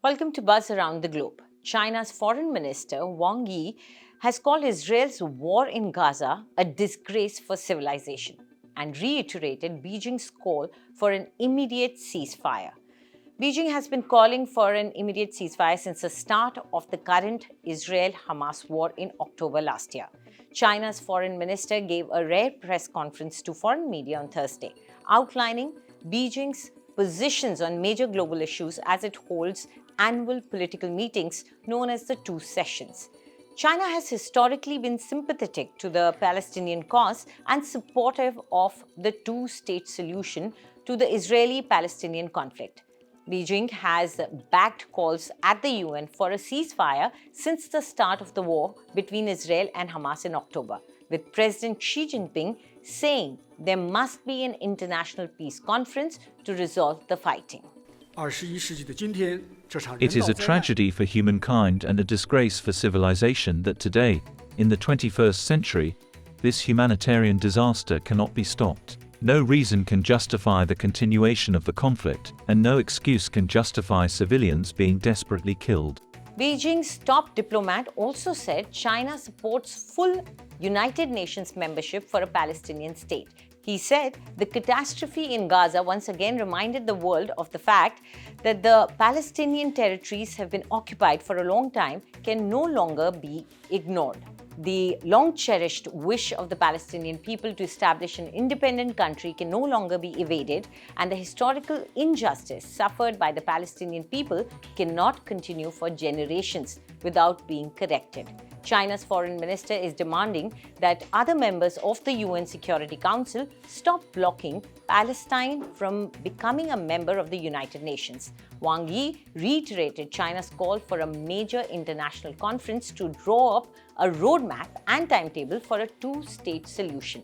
Welcome to Buzz Around the Globe. China's Foreign Minister Wang Yi has called Israel's war in Gaza a disgrace for civilization and reiterated Beijing's call for an immediate ceasefire. Beijing has been calling for an immediate ceasefire since the start of the current Israel-Hamas war in October last year. China's foreign minister gave a rare press conference to foreign media on Thursday, outlining Beijing's positions on major global issues as it holds annual political meetings known as the Two Sessions. China has historically been sympathetic to the Palestinian cause and supportive of the two-state solution to the Israeli-Palestinian conflict. Beijing has backed calls at the UN for a ceasefire since the start of the war between Israel and Hamas in October, with President Xi Jinping saying there must be an international peace conference to resolve the fighting. It is a tragedy for humankind and a disgrace for civilization that today, in the 21st century, this humanitarian disaster cannot be stopped. No reason can justify the continuation of the conflict, and no excuse can justify civilians being desperately killed. Beijing's top diplomat also said China supports full United Nations membership for a Palestinian state. He said the catastrophe in Gaza once again reminded the world of the fact that the Palestinian territories have been occupied for a long time can no longer be ignored. The long-cherished wish of the Palestinian people to establish an independent country can no longer be evaded, and the historical injustice suffered by the Palestinian people cannot continue for generations without being corrected. China's foreign minister is demanding that other members of the UN Security Council stop blocking Palestine from becoming a member of the United Nations. Wang Yi reiterated China's call for a major international conference to draw up a roadmap and timetable for a two-state solution.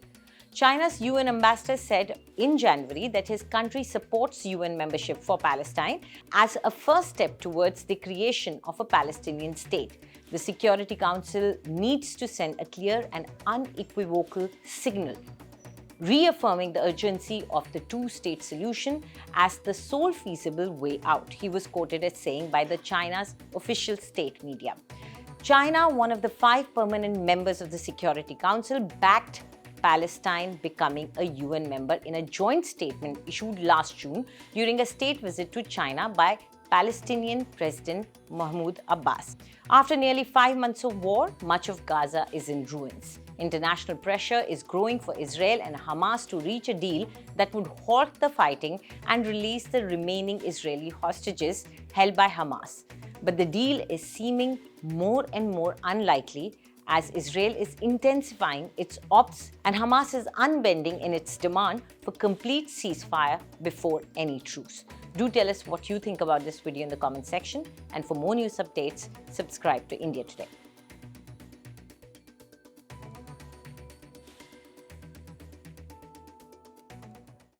China's UN ambassador said in January that his country supports UN membership for Palestine as a first step towards the creation of a Palestinian state. The Security Council needs to send a clear and unequivocal signal, reaffirming the urgency of the two-state solution as the sole feasible way out, he was quoted as saying by the China's official state media. China, one of the 5 permanent members of the Security Council, backed Palestine becoming a UN member in a joint statement issued last June during a state visit to China by Palestinian President Mahmoud Abbas. After nearly 5 months of war, much of Gaza is in ruins. International pressure is growing for Israel and Hamas to reach a deal that would halt the fighting and release the remaining Israeli hostages held by Hamas. But the deal is seeming more and more unlikely as Israel is intensifying its ops and Hamas is unbending in its demand for complete ceasefire before any truce. Do tell us what you think about this video in the comment section, and for more news updates, subscribe to India Today.